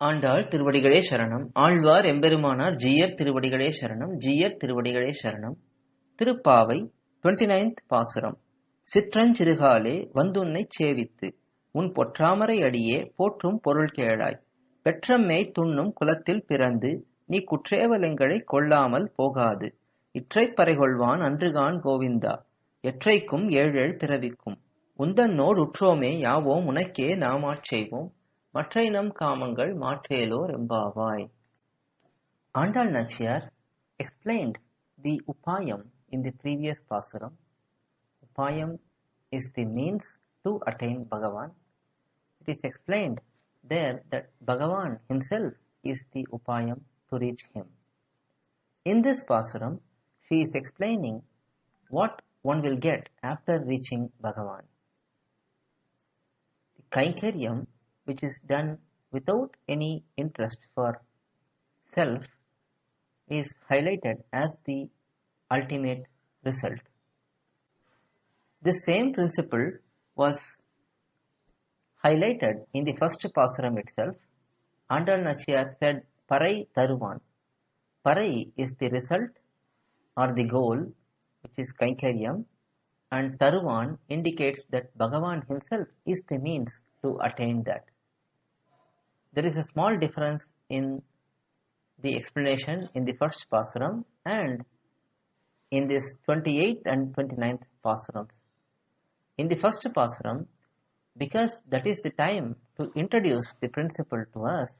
ஆண்டாள் திருவடிகளே சரணம். ஆழ்வார் எம்பெருமானார் ஜீயர் திருவடிகளே சரணம். ஜீயர் திருவடிகளே சரணம். திருப்பாவை 29th பாசுரம். சிற்றஞ்சிறுகாலே வந்துன்னைச் சேவித்து உன் பொற்றாமரை அடியே போற்றும் பொருள் கேளாய். பெற்றம்மேய் துண்ணும் குலத்தில் பிறந்து நீ குற்றேவலங்களைக் கொள்ளாமல் போகாது. இற்றைப்பறை கொள்வான் அன்றுகான் கோவிந்தா எற்றைக்கும் ஏழேழ் பிறவிக்கும். உந்தன்னோடு உற்றோமே யாவோம் உனக்கே நாமாச் செய்வோம் மற்றை நம் காமங்கள் மாற்றேலோர் எம்பாவாய். Andal Nachiyar explained the upayam in the previous pasuram. Upayam is the means to attain Bhagavan. It is explained there that Bhagavan himself is the upayam to reach him. In this pasuram, she is explaining what one will get after reaching Bhagavan. The Kainkaryam, which is done without any interest for self, is highlighted as the ultimate result. This same principle was highlighted in the first pasuram itself. Andal Nachiyar said, Parai Taruvan. Parai is the result or the goal, which is Kainkaryam, and Taruvan indicates that Bhagavan himself is the means to attain that. There is a small difference in the explanation in the first pasuram and in this 28th and 29th pasurams. In the first pasuram, because that is the time to introduce the principle to us,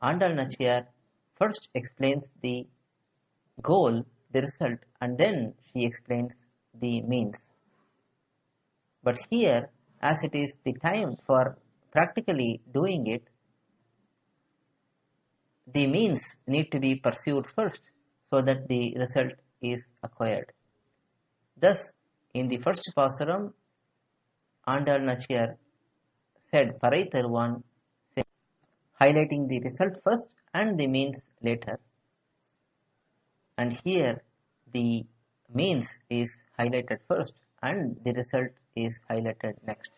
Andal Nachiyar first explains the goal, the result, and then she explains the means. But here, as it is the time for practically doing it, the means need to be pursued first so that the result is acquired. Thus, in the first pasuram, Andal Nachiyar said Parai Taruvan, highlighting the result first and the means later. And here, the means is highlighted first and the result is highlighted next.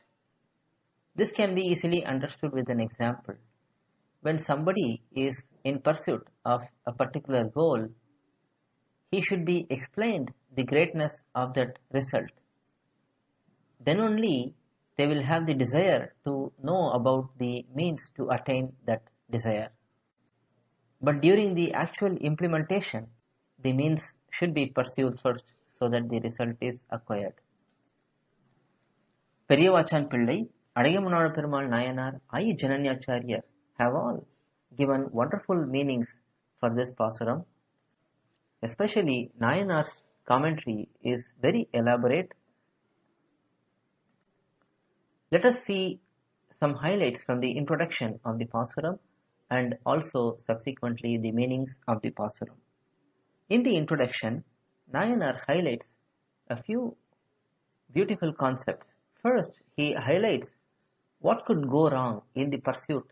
This can be easily understood with an example. When somebody is in pursuit of a particular goal, he should be explained the greatness of that result. Then only they will have the desire to know about the means to attain that desire. But during the actual implementation, the means should be pursued first so that the result is acquired. Periyavachan Pillai, Adayamunala Perumal Nayanar, I Jananyacharya have all given wonderful meanings for this pasuram. Especially Nayanar's commentary is very elaborate. Let us see some highlights from the introduction of the pasuram and also subsequently the meanings of the pasuram. In the introduction, Nayanar highlights a few beautiful concepts. First, he highlights what could go wrong in the pursuit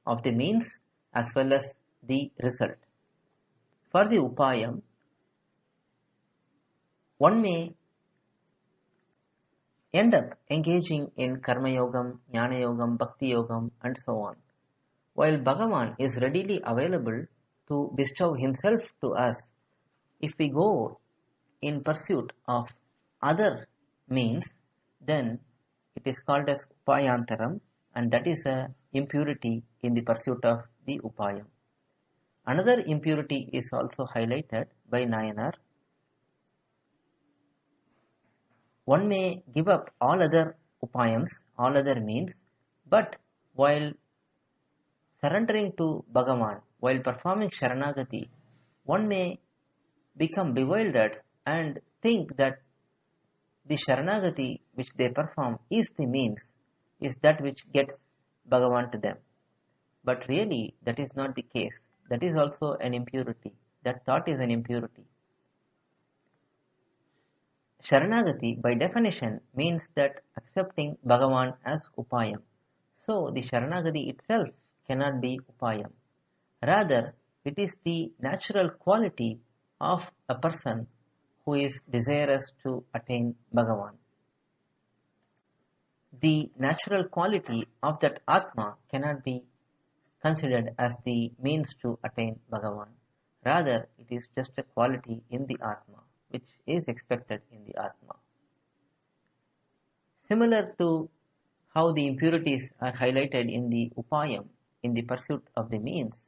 of the means as well as the result. For the upayam, one may end up engaging in karma yogam, jnana yogam, bhakti yogam, and so on, while Bhagavan is readily available to bestow himself to us. If we go in pursuit of other means, then it is called as upayantaram, and that is a impurity in the pursuit of the upayam. Another impurity is also highlighted by Nayanar. One may give up all other upayams, all other means, but while surrendering to Bhagavan, while performing Sharanagati, one may become bewildered and think that the Sharanagati which they perform is the means, is that which gets Bhagavan to them. But really, that is not the case. That is also an impurity. That thought is an impurity. Sharanagati, by definition, means that accepting Bhagavan as upayam. So, the Sharanagati itself cannot be upayam. Rather, it is the natural quality of a person who is desirous to attain Bhagavan. The natural quality of that Atma cannot be considered as the means to attain Bhagavan. Rather, it is just a quality in the Atma, which is expected in the Atma. Similar to how the impurities are highlighted in the Upayam, in the pursuit of the means,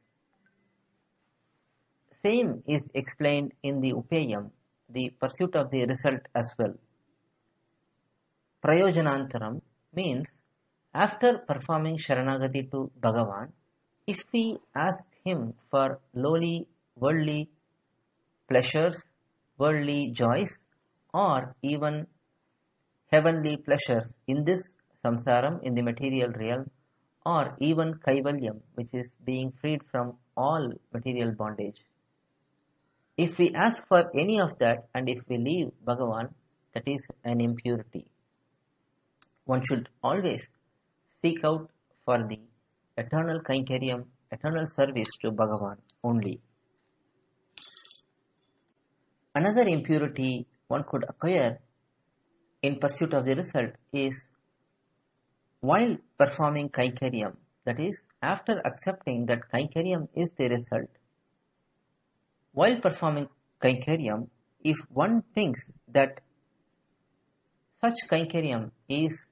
same is explained in the Upayam, the pursuit of the result as well. Prayojanantaram means after performing Sharanagati to Bhagavan, if we ask him for lowly worldly pleasures, worldly joys, or even heavenly pleasures in this samsaram, in the material realm, or even kaivalyam, which is being freed from all material bondage. If we ask for any of that and if we leave Bhagavan, that is an impurity. One should always seek out for the eternal kainkaryam, eternal service to Bhagavan only. Another impurity one could acquire in pursuit of the result is while performing kainkaryam, that is, after accepting that kainkaryam is the result. While performing kainkaryam, if one thinks that such kainkaryam is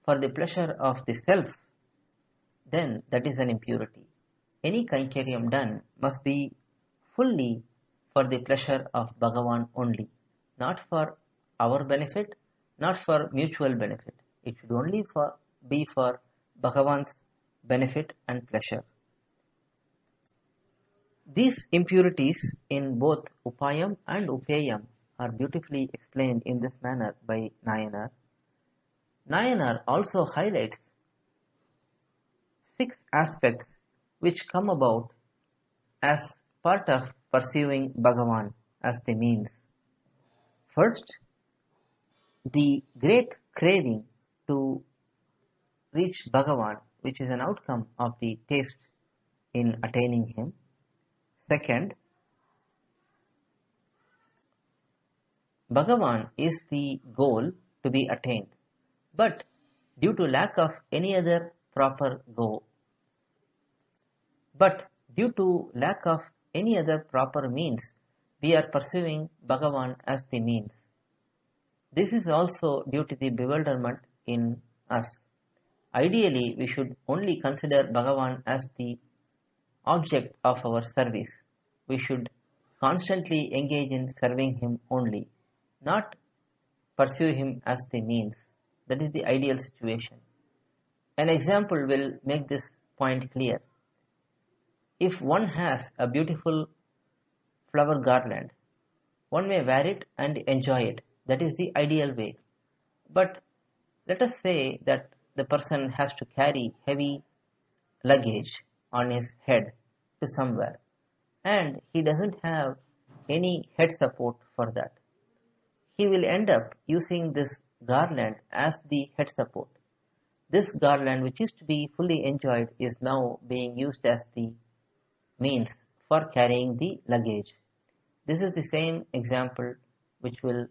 for the pleasure of the self, then that is an impurity. Any kainkaryam done must be fully for the pleasure of Bhagavan only, not for our benefit, not for mutual benefit. It should only be for Bhagavan's benefit and pleasure. These impurities in both Upayam and Upayam are beautifully explained in this manner by Nayanar. Nayanar also highlights 6 aspects which come about as part of pursuing Bhagavan as the means. First, the great craving to reach Bhagavan, which is an outcome of the taste in attaining him. Second, Bhagavan is the goal to be attained, but due to lack of any other proper means, we are pursuing Bhagavan as the means. This is also due to the bewilderment in us. Ideally, we should only consider Bhagavan as the object of our service. We should constantly engage in serving him only, not pursue him as the means. That is the ideal situation. An example will make this point clear. If one has a beautiful flower garland, one may wear it and enjoy it. That is the ideal way. But let us say that the person has to carry heavy luggage on his head to somewhere, and he doesn't have any head support for that. He will end up using this garland as the head support. This garland, which used to be fully enjoyed, is now being used as the means for carrying the luggage. This is the same example which will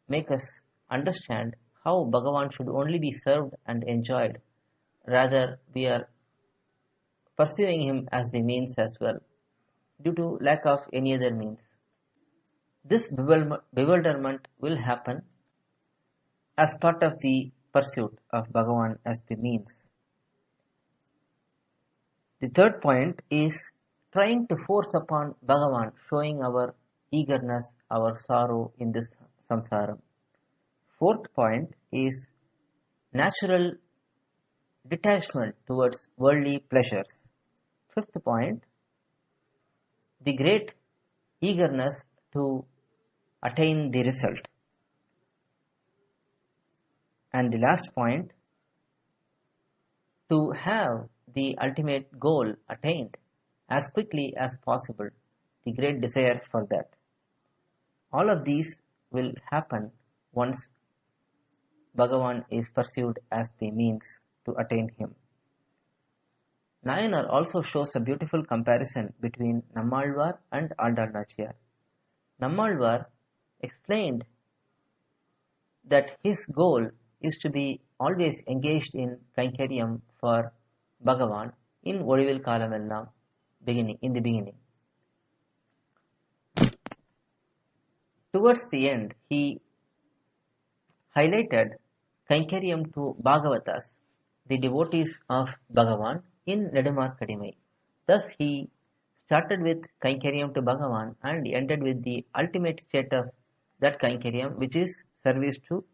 make us understand how Bhagavan should only be served and enjoyed. Rather, we are pursuing him as the means as well, due to lack of any other means. This bewilderment will happen as part of the pursuit of Bhagavan as the means. The third point is trying to force upon Bhagavan, showing our eagerness, our sorrow in this samsaram. Fourth point is natural detachment towards worldly pleasures. Fifth point, the great eagerness to attain the result. And the last point, to have the ultimate goal attained as quickly as possible, the great desire for that. All of these will happen once Bhagavan is pursued as the means to attain him. Nayanar also shows a beautiful comparison between Nammalvar and Andal Nachiyar. Nammalvar explained that his goal is to be always engaged in kainkaryam for Bhagavan, in ஒழிவில் காலமெல்லாம், in the beginning. Towards the end, he highlighted Kainkariam to Bhagavatas, the devotees of Bhagavan in Nedumarkadimai. Thus he started with Kainkariam to Bhagavan and ended with the ultimate state of that Kainkariam, which is service to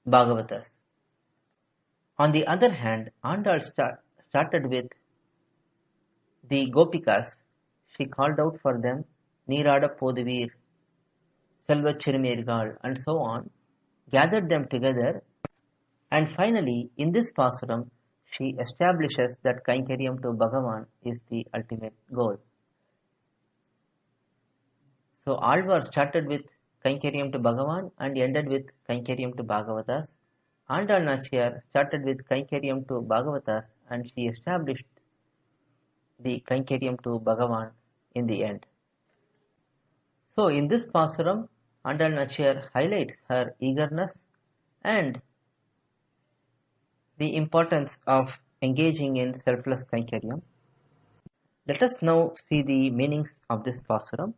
Bhagavatas. On the other hand, Andal started with the Gopikas. She called out for them, Neerada Poduveer, Selva Chirumirgal, and so on, gathered them together, and finally, in this pasuram, she establishes that Kainkariam to Bhagavan is the ultimate goal. So, Alvar started with Kainkariam to Bhagavan and ended with Kainkariam to Bhagavatas. Andal Nachiyar started with Kainkariam to Bhagavatas and she established the Kainkariam to Bhagavan in the end. So, in this pasuram, Andal Nachiyar highlights her eagerness and the importance of engaging in selfless Kainkariam. Let us now see the meanings of this pasuram.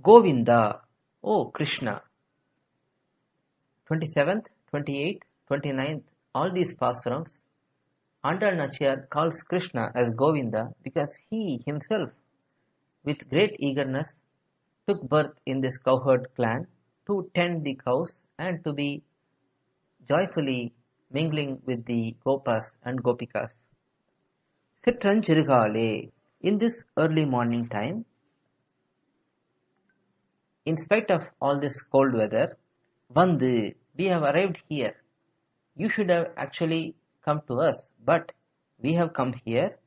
Govinda, oh Krishna. 27th, 28th, 29th, all these pasurams, Andal Nachiyar calls Krishna as Govinda because he himself, with great eagerness, took birth in this cowherd clan to tend the cows and to be joyfully mingling with the Gopas and Gopikas. Sitranchirugale, in this early morning time, in spite of all this cold weather, Vandu, we have arrived here. You should have actually come to us, but we have come here.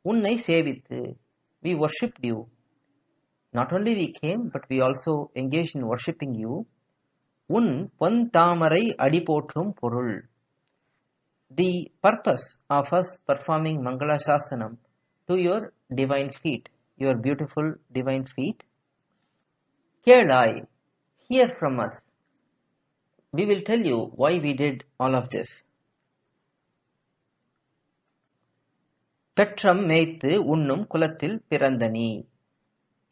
Unnai sevithu, we worshipped you. Not only we came, but we also engaged in worshipping you. Un pon tamarai adipotrum porul. The purpose of us performing Mangala Shasanam to your divine feet, your beautiful divine feet. Kelai, hear from us. We will tell you why we did all of this. Petram meithu unnum kulathil pirandani.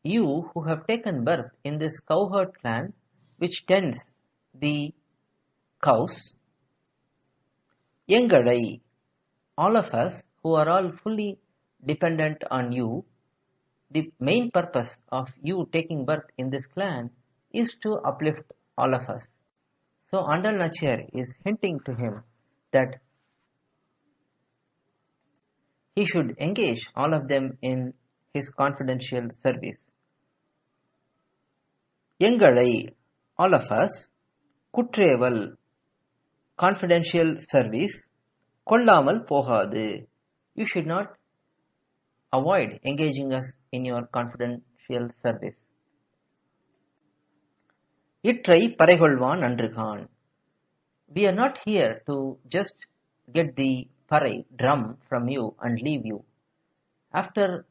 You who have taken birth in this cowherd clan which tends the cows. Yengalai, all of us who are all fully dependent on you, the main purpose of you taking birth in this clan is to uplift all of us. So Andal Nachiyar is hinting to him that he should engage all of them in his confidential service. Yengalai, all of us, Kutreval, confidential service, Kollamal Pohadu, you should not avoid engaging us in your confidential service. Ittrai Pareholvan Andrukan. We are not here to just get the parai, drum from you and leave you. After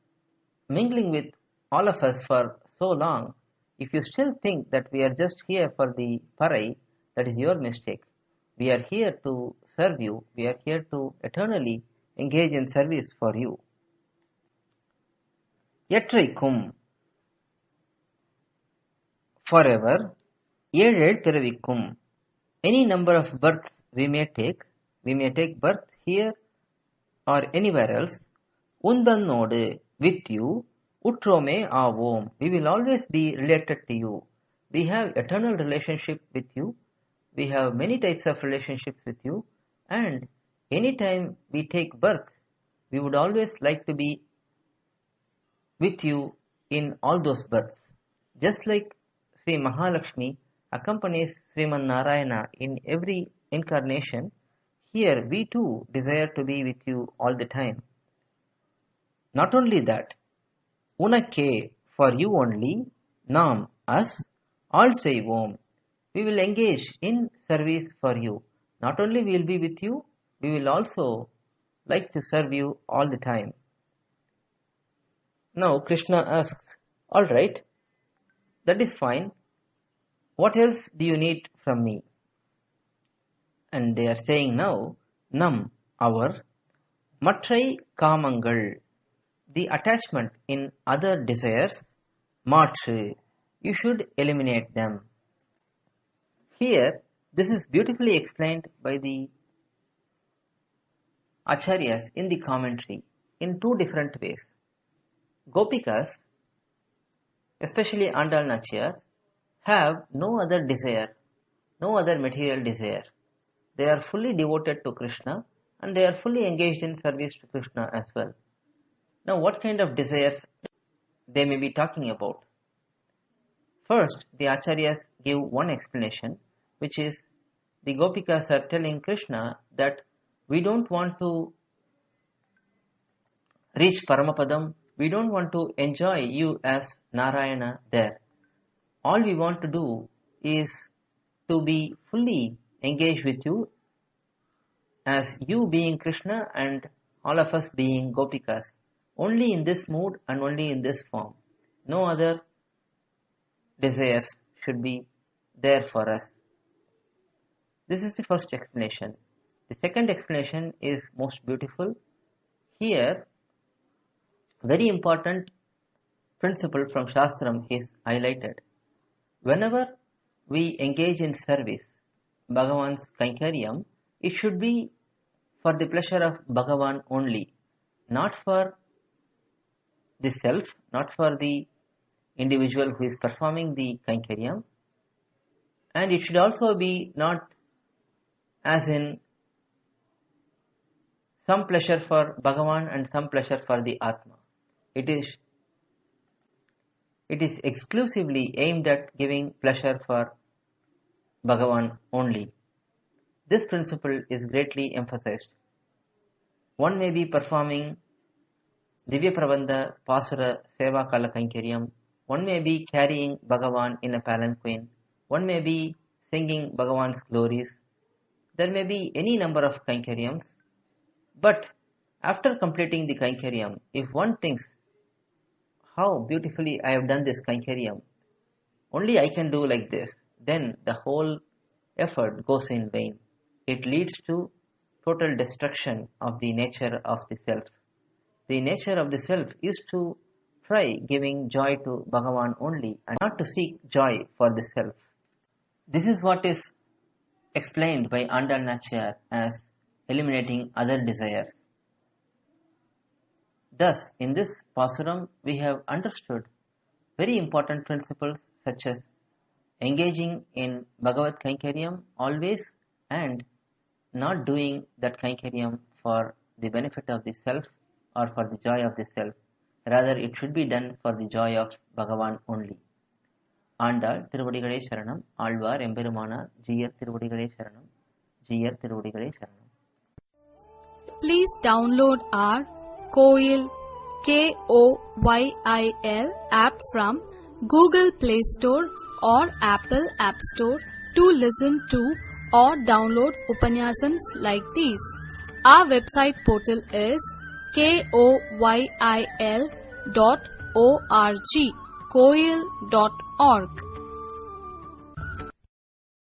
mingling with all of us for so long, if you still think that we are just here for the parai, that is your mistake. We are here to serve you. We are here to eternally engage in service for you. Yatraikum, forever. Yezhel Piravikkum, any number of births we may take birth here or anywhere else. Undannode, with you. Utrome avom, we will always be related to you. We have eternal relationship with you. We have many types of relationships with you. And anytime we take birth, we would always like to be with you in all those births. Just like Sri Mahalakshmi accompanies Sriman Narayana in every incarnation, here we too desire to be with you all the time. Not only that, Unake, for you only, Nam, us, all seivom, we will engage in service for you. Not only we will be with you, we will also like to serve you all the time. Now Krishna asks, all right, that is fine. What else do you need from me? And they are saying now, Nam, our மற்றை காமங்கள், the attachment in other desires, மாற்று, you should eliminate them. Here, this is beautifully explained by the Acharyas in the commentary in two different ways. Gopikas, especially Andal Nachiyar, have no other desire, no other material desire. They are fully devoted to Krishna and they are fully engaged in service to Krishna as well. Now, what kind of desires they may be talking about? First, the Acharyas give one explanation, which is the Gopikas are telling Krishna that we don't want to reach Paramapadam, we don't want to enjoy you as Narayana there. All we want to do is to be fully engaged with you as you being Krishna and all of us being Gopikas, only in this mood and only in this form. No other desires should be there for us. This is the first explanation. The second explanation is most beautiful. Here, very important principle from Shastram is highlighted. Whenever we engage in service, Bhagavan's Kankaryam, it should be for the pleasure of Bhagavan only, not for the self, not for the individual who is performing the Kankaryam, and it should also be not as in some pleasure for Bhagavan and some pleasure for the Atma. It is exclusively aimed at giving pleasure for Bhagavan only. This principle is greatly emphasized. One may be performing Divya Prabandha Pasura Seva Kala Kankaryam. One may be carrying Bhagavan in a palanquin. One may be singing Bhagavan's glories. There may be any number of Kankaryams. But after completing the Kankaryam, if one thinks, how beautifully I have done this Kankaryam, only I can do like this, then the whole effort goes in vain. It leads to total destruction of the nature of the self. The nature of the self is to try giving joy to Bhagavan only and not to seek joy for the self. This is what is explained by Andal Nachiyar as eliminating other desires. Thus, in this pasuram, we have understood very important principles such as engaging in Bhagavad Kankaryam always and not doing that Kankaryam for the benefit of the self or for the joy of the self. Rather, it should be done for the joy of Bhagavan only. Andal திருவடிகளே சரணம். ஆழ்வார் எம்பெருமானார் ஜீயர் திருவடிகளே சரணம். ஜீயர் திருவடிகளே சரணம். Please download our Koil KOYIL app from Google Play Store or Apple App Store to listen to or download Upanyasams like these. Our website portal is koyil.org, koil.org.